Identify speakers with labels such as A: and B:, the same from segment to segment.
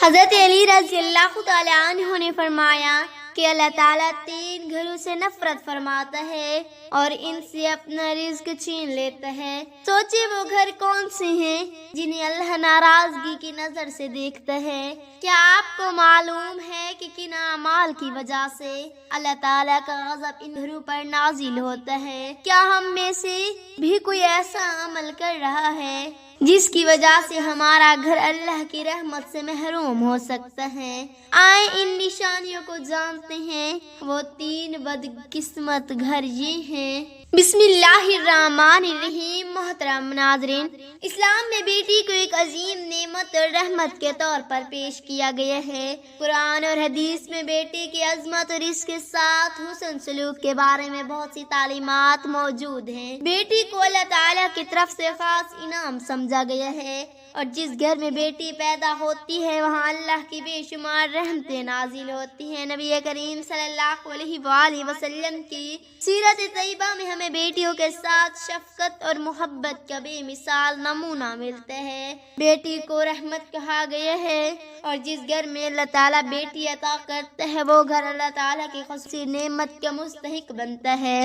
A: حضرت علی رضی اللہ تعالیٰ عنہ نے فرمایا کہ اللہ تعالیٰ 3 گھروں سے نفرت فرماتا ہے اور ان سے اپنا رزق چھین لیتا ہے۔ سوچے وہ گھر کون سے ہیں جنہیں اللہ ناراضگی کی نظر سے دیکھتا ہے۔ کیا آپ کو معلوم ہے کہ کن اعمال کی وجہ سے اللہ تعالیٰ کا غضب ان گھروں پر نازل ہوتا ہے؟ کیا ہم میں سے بھی کوئی ایسا عمل کر رہا ہے جس کی وجہ سے ہمارا گھر اللہ کی رحمت سے محروم ہو سکتا ہے؟ آئیں ان نشانیوں کو جانتے ہیں۔ وہ 3 بدقسمت گھر یہ ہیں۔ بسم اللہ الرحمن الرحیم۔ محترم ناظرین، اسلام میں بیٹی کو ایک عظیم نعمت اور رحمت کے طور پر پیش کیا گیا ہے۔ قرآن اور حدیث میں بیٹی کی عظمت اور اس کے ساتھ حسن سلوک کے بارے میں بہت سی تعلیمات موجود ہیں۔ بیٹی کو اللہ تعالیٰ کی طرف سے خاص انعام سمجھا گیا ہے، اور جس گھر میں بیٹی پیدا ہوتی ہے وہاں اللہ کی بے شمار رحمتیں نازل ہوتی ہیں۔ نبی کریم صلی اللہ علیہ وآلہ وسلم کی سیرت طیبہ میں ہمیں بیٹیوں کے ساتھ شفقت اور محبت کا بے مثال نمونہ ملتا ہے۔ بیٹی کو رحمت کہا گیا ہے، اور جس گھر میں اللہ تعالیٰ بیٹی عطا کرتا ہے وہ گھر اللہ تعالیٰ کی خصوصی نعمت کا مستحق بنتا ہے۔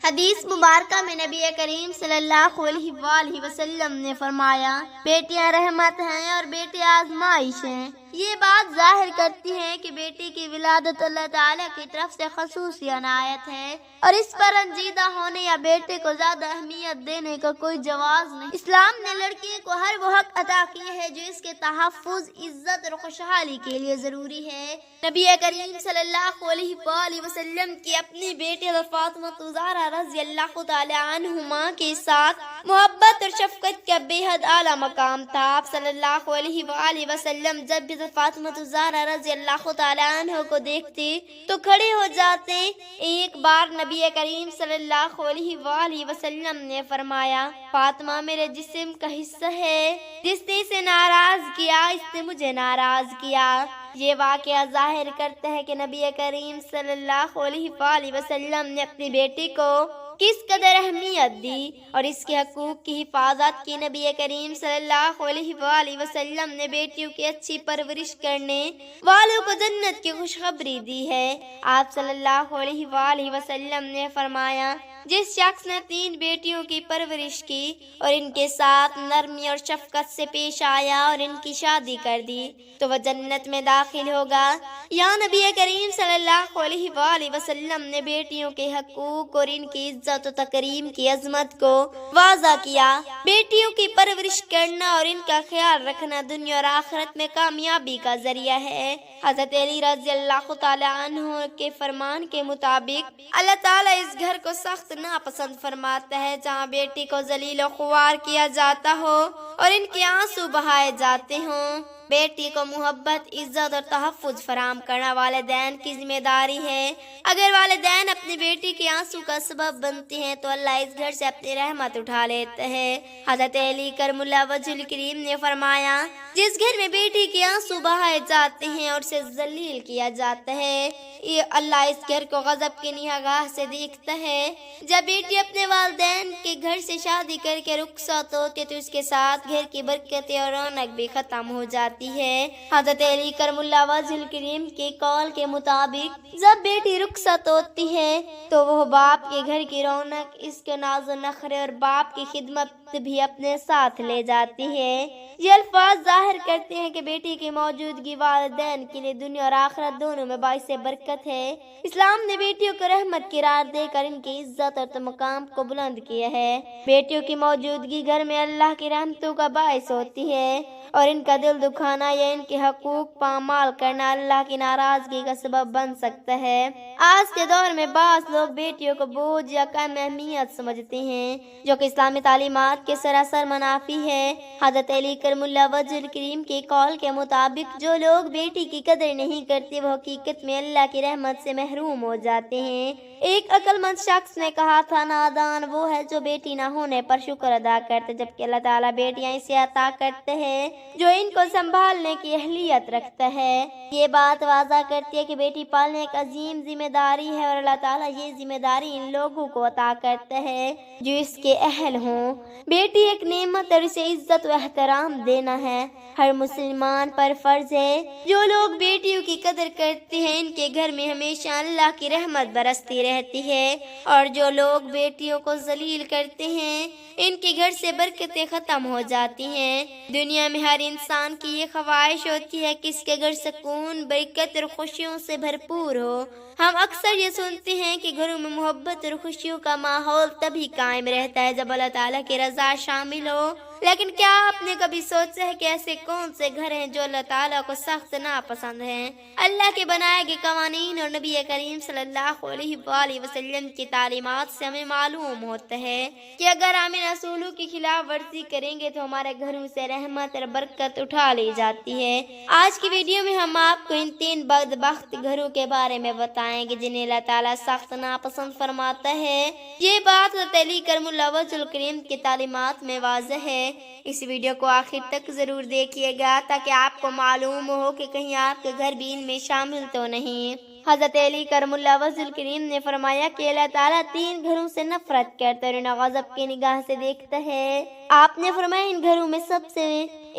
A: حدیث مبارکہ میں نبی کریم صلی اللہ علیہ وآلہ وسلم نے فرمایا، بیٹیاں رحمت ہیں اور بیٹے آزمائش ہیں۔ یہ بات ظاہر کرتی ہے کہ بیٹی کی ولادت اللہ تعالیٰ کی طرف سے خصوصی عنایت ہے، اور اس پر رنجیدہ ہونے یا بیٹے کو زیادہ اہمیت دینے کا کوئی جواز نہیں۔ اسلام نے لڑکی کو ہر وہ حق عطا کیا ہے جو اس کے تحفظ، عزت اور خوشحالی کے لیے ضروری ہے۔ نبی کریم صلی اللہ علیہ وآلہ وسلم کی اپنی بیٹی فاطمہ الزہرا رضی اللہ تعالی عنہما کے ساتھ محبت اور شفقت کا بے حد اعلیٰ مقام تھا۔ آپ صلی اللہ علیہ وآلہ وسلم جب بھی فاطمہ الزہرا رضی اللہ تعالی عنہ کو دیکھتے تو کھڑے ہو جاتے۔ ایک بار نبی کریم صلی اللہ علیہ وآلہ وسلم نے فرمایا، فاطمہ میرے جسم کا حصہ ہے، جس نے اسے ناراض کیا اس نے مجھے ناراض کیا۔ یہ واقعہ ظاہر کرتا ہے کہ نبی کریم صلی اللہ علیہ وآلہ وسلم نے اپنی بیٹی کو کس قدر اہمیت دی اور اس کے حقوق کی حفاظت کی۔ نبی کریم صلی اللہ علیہ وآلہ وسلم نے بیٹیوں کی اچھی پرورش کرنے والوں کو جنت کی خوشخبری دی ہے۔ آپ صلی اللہ علیہ وآلہ وسلم نے فرمایا، جس شخص نے 3 بیٹیوں کی پرورش کی اور ان کے ساتھ نرمی اور شفقت سے پیش آیا اور ان کی شادی کر دی تو وہ جنت میں داخل ہوگا۔ یا نبی کریم صلی اللہ علیہ وآلہ وسلم نے بیٹیوں کے حقوق اور ان کی عزت و تکریم کی عظمت کو واضح کیا۔ بیٹیوں کی پرورش کرنا اور ان کا خیال رکھنا دنیا اور آخرت میں کامیابی کا ذریعہ ہے۔ حضرت علی رضی اللہ تعالی عنہ کے فرمان کے مطابق اللہ تعالیٰ اس گھر کو سخت ناپسند فرماتا ہے جہاں بیٹی کو ذلیل و خوار کیا جاتا ہو اور ان کے آنسو بہائے جاتے ہوں۔ بیٹی کو محبت، عزت اور تحفظ فراہم کرنا والدین کی ذمہ داری ہے۔ اگر والدین اپنی بیٹی کے آنسو کا سبب بنتے ہیں تو اللہ اس گھر سے اپنی رحمت اٹھا لیتا ہے۔ حضرت علی کرم اللہ وجہ الکریم نے فرمایا، جس گھر میں بیٹی کے آنسو بہائے جاتے ہیں اور اسے ذلیل کیا جاتا ہے، یہ اللہ اس گھر کو غضب کی نگاہ سے دیکھتا ہے۔ جب بیٹی اپنے والدین کے گھر سے شادی کر کے رخصت ہوتی تو اس کے ساتھ گھر کی برکتیں اور رونق بھی ختم ہو جاتی ہے۔ حضرت علی کرم اللہ وجہ الکریم کے قول کے مطابق جب بیٹی رخصت ہوتی ہے تو وہ باپ کے گھر کی رونق، اس کے ناز و نخرے اور باپ کی خدمت بھی اپنے ساتھ لے جاتی ہے۔ یہ الفاظ ظاہر کرتے ہیں کہ بیٹی کی موجودگی والدین کے لیے دنیا اور آخرت دونوں میں باعث برکت ہے۔ اسلام نے بیٹیوں کو رحمت قرار دے کر ان کی عزت اور مقام کو بلند کیا ہے۔ بیٹیوں کی موجودگی گھر میں اللہ کی رحمتوں کا باعث ہوتی ہے، اور ان کا دل دکھانا یا ان کے حقوق پامال کرنا اللہ کی ناراضگی کا سبب بن سکتا ہے۔ آج کے دور میں بعض لوگ بیٹیوں کو بوجھ یا کم اہمیت سمجھتے ہیں، جو کہ اسلامی تعلیمات کے سراسر منافی ہے۔ حضرت علی کرم اللہ وجہ الکریم کے قول کے مطابق جو لوگ بیٹی کی قدر نہیں کرتے وہ حقیقت میں اللہ کی رحمت سے محروم ہو جاتے ہیں۔ ایک عقل مند شخص نے کہا تھا، نادان وہ ہے جو بیٹی نہ ہونے پر شکر ادا کرتے، جبکہ اللہ تعالیٰ بیٹیاں اسے عطا کرتے ہیں جو ان کو سنبھالنے کی اہلیت رکھتا ہے۔ یہ بات واضح کرتی ہے کہ بیٹی پالنے ایک عظیم ذمہ داری ہے، اور اللہ تعالیٰ یہ ذمہ داری ان لوگوں کو عطا کرتا ہے جو اس کے اہل ہوں۔ بیٹی ایک نعمت اور اسے عزت و احترام دینا ہے ہر مسلمان پر فرض ہے۔ جو لوگ بیٹیوں کی قدر کرتے ہیں ان کے گھر میں ہمیشہ اللہ کی رحمت برستی رہتی ہے، اور جو لوگ بیٹیوں کو ذلیل کرتے ہیں ان کے گھر سے برکتیں ختم ہو جاتی ہیں۔ دنیا میں ہر انسان کی یہ خواہش ہوتی ہے کہ اس کے گھر سکون، برکت اور خوشیوں سے بھرپور ہو۔ ہم اکثر یہ سنتے ہیں کہ گھروں میں محبت اور خوشیوں کا ماحول تبھی قائم رہتا ہے جب اللہ تعالیٰ کی رضا شامل ہو، لیکن کیا آپ نے کبھی سوچا ہے کہ ایسے کون سے گھر ہیں جو اللہ تعالیٰ کو سخت ناپسند ہیں؟ اللہ کے بنائے گئے قوانین اور نبی کریم صلی اللہ علیہ وآلہ وسلم کی تعلیمات سے ہمیں معلوم ہوتا ہے کہ اگر ہم ان اصولوں کی خلاف ورزی کریں گے تو ہمارے گھروں سے رحمت اور برکت اٹھا لی جاتی ہے۔ آج کی ویڈیو میں ہم آپ کو ان 3 بدبخت گھروں کے بارے میں بتائیں گے جنہیں اللہ تعالیٰ سخت ناپسند فرماتا ہے۔ یہ بات حضرت علی کرم اللہ وجہ الکریم کی تعلیمات میں واضح ہے۔ اس ویڈیو کو آخر تک ضرور دیکھیے گا تاکہ آپ کو معلوم ہو کہ کہیں آپ کے گھر بھی ان میں شامل تو نہیں۔ حضرت علی کرم اللہ وجہ الکریم نے فرمایا کہ اللہ تعالیٰ 3 گھروں سے نفرت کرتا ہے اور انہیں غضب کی نگاہ سے دیکھتا ہے۔ آپ نے فرمایا ان گھروں میں سب سے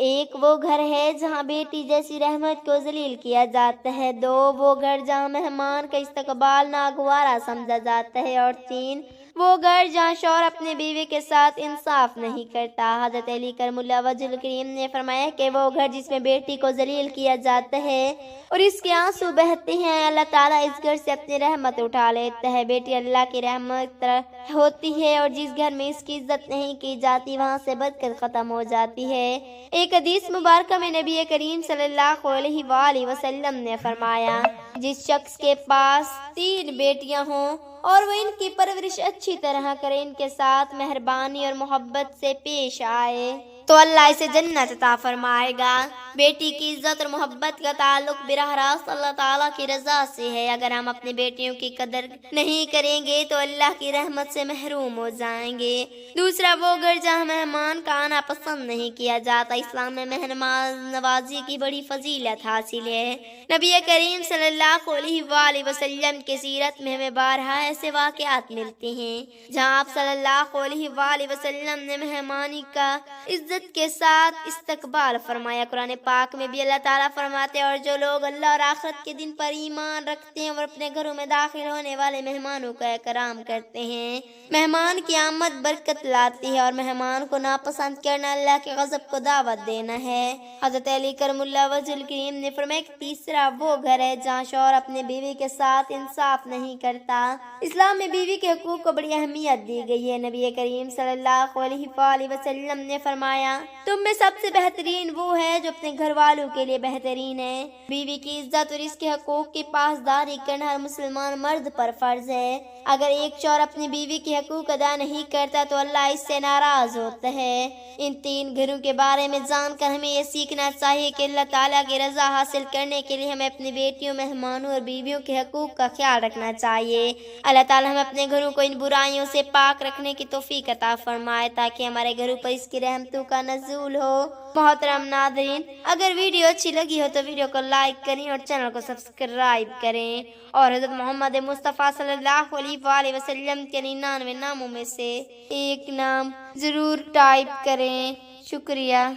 A: ایک وہ گھر ہے جہاں بیٹی جیسی رحمت کو ذلیل کیا جاتا ہے، 2 وہ گھر جہاں مہمان کا استقبال ناگوارا سمجھا جاتا ہے، اور 3 وہ گھر جہاں شوہر اپنے بیوی کے ساتھ انصاف نہیں کرتا۔ حضرت علی کرم اللہ وجہ الکریم نے فرمایا کہ وہ گھر جس میں بیٹی کو ذلیل کیا جاتا ہے اور اس کے آنسو بہتے ہیں، اللہ تعالیٰ اس گھر سے اپنی رحمت اٹھا لیتا ہے۔ بیٹی اللہ کی رحمت ہوتی ہے اور جس گھر میں اس کی عزت نہیں کی جاتی وہاں سے برکت ختم ہو جاتی ہے۔ ایک حدیث مبارکہ میں نبی کریم صلی اللہ علیہ وآلہ وسلم نے فرمایا، جس شخص کے پاس 3 بیٹیاں ہوں اور وہ ان کی پرورش اچھی طرح کرے، ان کے ساتھ مہربانی اور محبت سے پیش آئے، تو اللہ اسے جنت عطا فرمائے گا۔ بیٹی کی عزت اور محبت کا تعلق براہ راست اللہ تعالیٰ کی رضا سے ہے۔ اگر ہم اپنی بیٹیوں کی قدر نہیں کریں گے تو اللہ کی رحمت سے محروم ہو جائیں گے۔ دوسرا وہ گھر جہاں مہمان کا آنا پسند نہیں کیا جاتا۔ اسلام میں مہمان نوازی کی بڑی فضیلت حاصل ہے۔ نبی کریم صلی اللہ علیہ وآلہ وسلم کی سیرت میں ہمیں بارہا ایسے واقعات ملتے ہیں جہاں آپ صلی اللہ علیہ وآلہ وسلم نے مہمانی کا عزت کے ساتھ استقبال فرمایا۔ قرآن پاک میں بھی اللہ تعالیٰ فرماتے ہیں، اور جو لوگ اللہ اور آخرت کے دن پر ایمان رکھتے ہیں اور اپنے گھروں میں داخل ہونے والے مہمانوں کا اکرام کرتے ہیں، مہمان کی آمد برکت لاتی ہے، اور مہمان کو ناپسند کرنا اللہ کے غضب کو دعوت دینا ہے۔ حضرت علی کرم اللہ وجہ الکریم نے فرمایا کہ تیسرا وہ گھر ہے جہاں شوہر اپنے بیوی کے ساتھ انصاف نہیں کرتا۔ اسلام میں بیوی کے حقوق کو بڑی اہمیت دی گئی ہے۔ نبی کریم صلی اللہ علیہ وآلہ وسلم نے فرمایا، تم میں سب سے بہترین وہ ہے جو اپنے گھر والوں کے لیے بہترین ہے۔ بیوی کی عزت اور اس کے حقوق کی پاسداری کرنا ہر مسلمان مرد پر فرض ہے۔ اگر ایک شوہر اپنی بیوی کے حقوق ادا نہیں کرتا تو اللہ اس سے ناراض ہوتا ہے۔ ان 3 گھروں کے بارے میں جان کر ہمیں یہ سیکھنا چاہیے کہ اللہ تعالیٰ کی رضا حاصل کرنے کے لیے ہمیں اپنی بیٹیوں، مہمانوں اور بیویوں کے حقوق کا خیال رکھنا چاہیے۔ اللہ تعالیٰ ہمیں اپنے گھروں کو ان برائیوں سے پاک رکھنے کی توفیق عطا فرمائے تاکہ ہمارے گھروں پر اس کی رحمتوں کا نزول ہو۔ محترم ناظرین، اگر ویڈیو اچھی لگی ہو تو ویڈیو کو لائک کریں اور چینل کو سبسکرائب کریں، اور حضرت محمد مصطفیٰ صلی اللہ علیہ وآلہ وسلم کے 99 ناموں میں سے ایک نام ضرور ٹائپ کریں۔ شکریہ۔